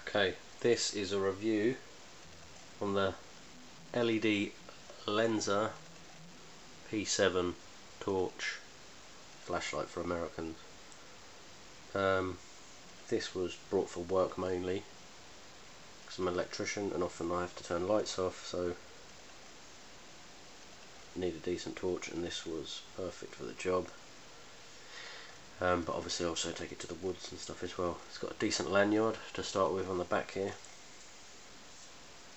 Okay, this is a review on the LED Lensa P7 torch flashlight for Americans. This was brought for work mainly because I'm an electrician and often I have to turn lights off, so I need a decent torch, and this was perfect for the job. But obviously also take it to the woods and stuff as well. It's got a decent lanyard to start with on the back here.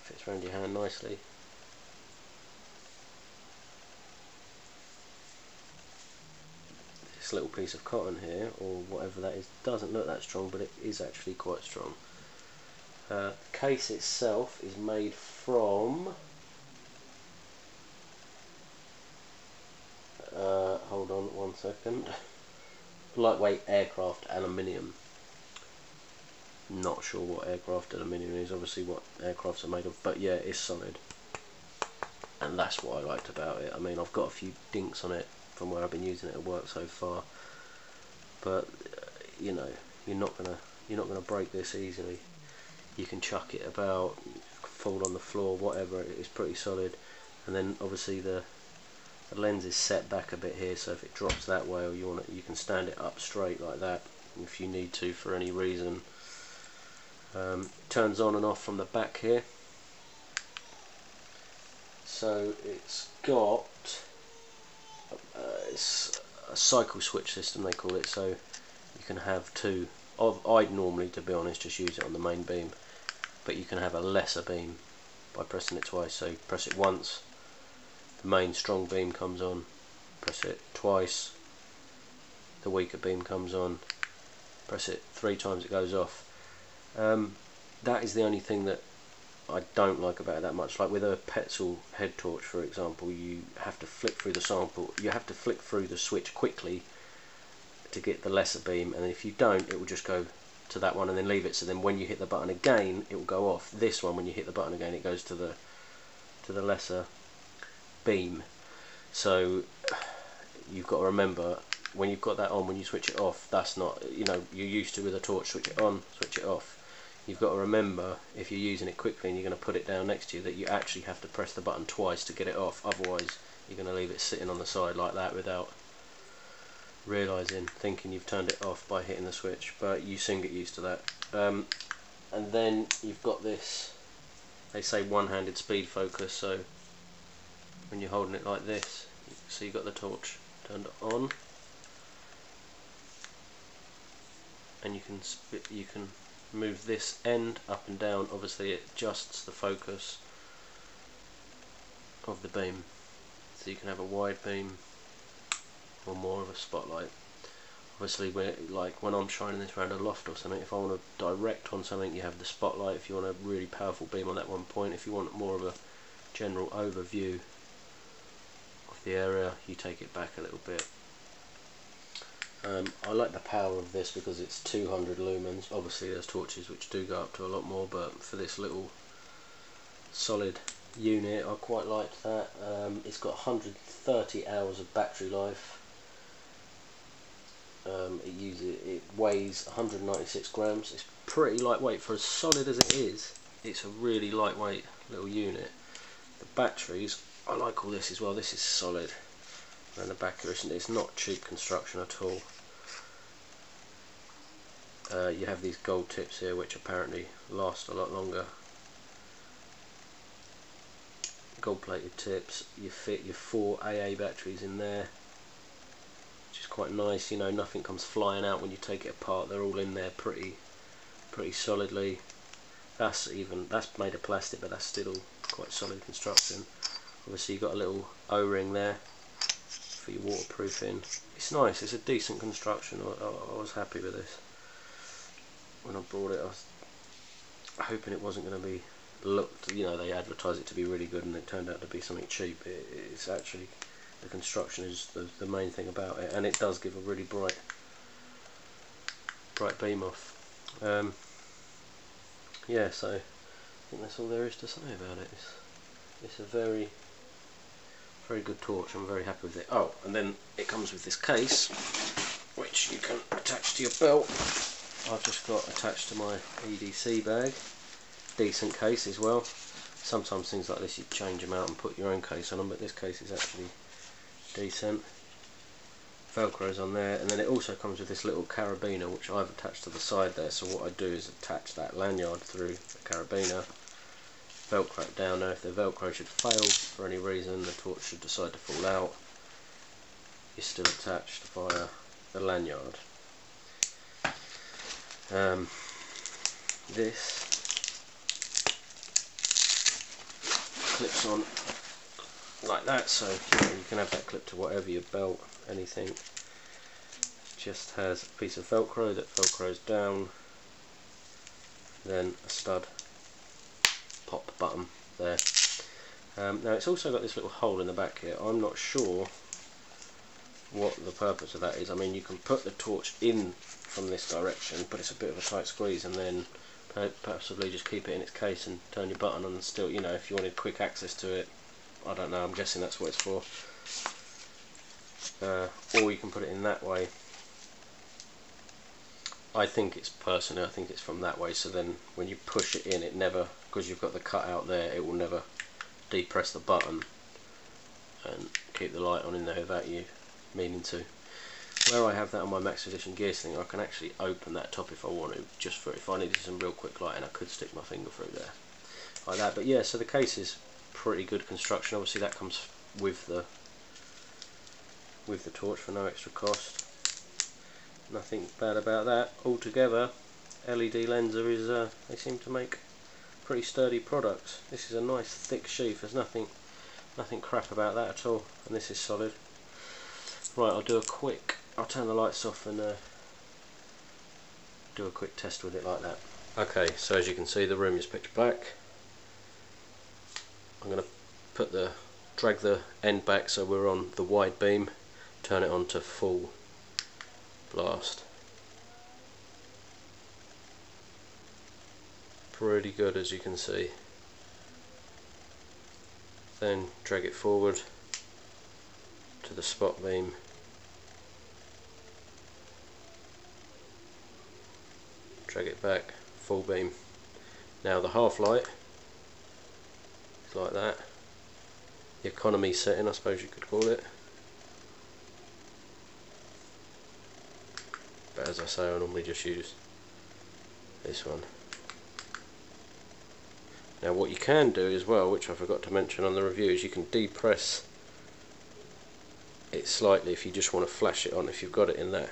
Fits around your hand nicely. This little piece of cotton here, or whatever that is, doesn't look that strong, but it is actually quite strong. The case itself is made from hold on one second, lightweight aircraft aluminium. Not sure what aircraft aluminium is, obviously what aircrafts are made of, but yeah, it's solid, and that's what I liked about it. I mean, I've got a few dinks on it from where I've been using it at work so far, but you know, you're not gonna break this easily. You can chuck it about, fall on the floor, whatever. It's pretty solid. And then obviously the lens is set back a bit here, so if it drops that way, or you can stand it up straight like that if you need to for any reason. Turns on and off from the back here. So it's got it's a cycle switch system, they call it, so you can have two. I'd normally, to be honest, just use it on the main beam, but you can have a lesser beam by pressing it twice. So press it once, the main strong beam comes on, press it twice, the weaker beam comes on, press it 3 times, it goes off. That is the only thing that I don't like about it that much. Like with a Petzl head torch, for example, you have to flick through the sample, you have to flick through the switch quickly to get the lesser beam, and if you don't, it will just go to that one and then leave it, so then when you hit the button again it will go off. This one, when you hit the button again, it goes to the lesser beam. So you've got to remember, when you've got that on, when you switch it off, that's not, you know, you're used to with a torch, switch it on, switch it off. You've got to remember, if you're using it quickly and you're going to put it down next to you, that you actually have to press the button twice to get it off. Otherwise you're going to leave it sitting on the side like that without realising, thinking you've turned it off by hitting the switch. But you soon get used to that. And then you've got this, they say one-handed speed focus, so when you're holding it like this, so you've got the torch turned on, and you can move this end up and down. Obviously it adjusts the focus of the beam, so you can have a wide beam or more of a spotlight. Obviously, like when I'm shining this around a loft or something, if I want to direct on something, you have the spotlight. If you want a really powerful beam on that one point, if you want more of a general overview of the area, you take it back a little bit. I like the power of this because it's 200 lumens. Obviously there's torches which do go up to a lot more, but for this little solid unit I quite liked that. It's got 130 hours of battery life. It weighs 196 grams. It's pretty lightweight for as solid as it is. It's a really lightweight little unit. The batteries, I like all this as well. This is solid. And the back here, it's not cheap construction at all. You have these gold tips here which apparently last a lot longer. Gold plated tips. You fit your 4 AA batteries in there, which is quite nice. You know, nothing comes flying out when you take it apart. They're all in there pretty solidly. That's made of plastic, but that's still quite solid construction. Obviously you've got a little O-ring there for your waterproofing. It's nice, it's a decent construction. I was happy with this. When I bought it, I was hoping it wasn't going to be looked, you know, they advertise it to be really good and it turned out to be something cheap. It's actually, the construction is the main thing about it, and it does give a really bright beam off. Yeah, so I think that's all there is to say about it. It's a very Very good torch, I'm very happy with it. Oh, and then it comes with this case, which you can attach to your belt. I've just got attached to my EDC bag. Decent case as well. Sometimes things like this you change them out and put your own case on them, but this case is actually decent. Velcro's on there, and then it also comes with this little carabiner which I've attached to the side there. So what I do is attach that lanyard through the carabiner, Velcro it down there. If the Velcro should fail for any reason, the torch should decide to fall out, it's still attached via the lanyard. This clips on like that, so you can have that clipped to whatever, your belt, anything. Just has a piece of Velcro that velcros down, then a stud pop button there. Now it's also got this little hole in the back here. I'm not sure what the purpose of that is. I mean, you can put the torch in from this direction, but it's a bit of a tight squeeze, and then possibly just keep it in its case and turn your button on, and still, you know, if you wanted quick access to it, I don't know, I'm guessing that's what it's for. Or you can put it in that way. I think it's from that way, so then when you push it in, it never, because you've got the cut out there, it will never depress the button and keep the light on in there without you meaning to. Where I have that on my Max Edition Gears thing, I can actually open that top if I want to, just for if I needed some real quick lighting, I could stick my finger through there like that. But yeah, so the case is pretty good construction. Obviously that comes with the torch for no extra cost. Nothing bad about that. Altogether, LED Lenser is they seem to make pretty sturdy products. This is a nice thick sheath. There's nothing crap about that at all, and this is solid. Right, I'll turn the lights off and do a quick test with it like that. Okay, so as you can see, the room is pitch black. I'm going to drag the end back so we're on the wide beam, turn it on to full blast. Pretty good, as you can see. Then drag it forward to the spot beam, drag it back, full beam. Now the half light is like that. The economy setting, I suppose you could call it. But as I say, I normally just use this one. Now what you can do as well, which I forgot to mention on the review, is you can depress it slightly if you just want to flash it on. If you've got it in that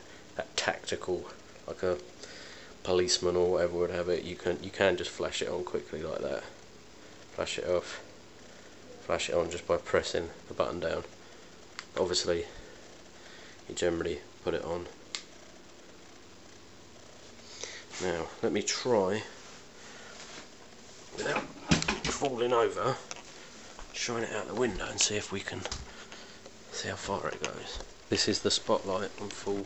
tactical, like a policeman or whatever would have it, you can just flash it on quickly like that. Flash it off, flash it on just by pressing the button down. Obviously you generally put it on. Now let me try, without falling over, shine it out the window and see if we can see how far it goes. This is the spotlight on full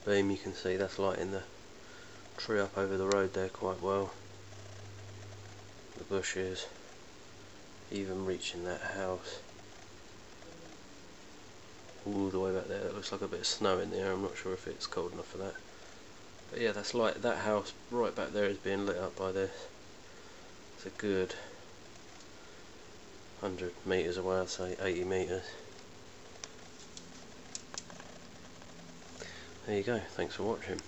beam. You can see that's lighting the tree up over the road there quite well. The bushes, even reaching that house all the way back there. It looks like a bit of snow in the air. I'm not sure if it's cold enough for that. But yeah, that's light. That house right back there is being lit up by this. It's a good 100 metres away, I'd say 80 metres. There you go, thanks for watching.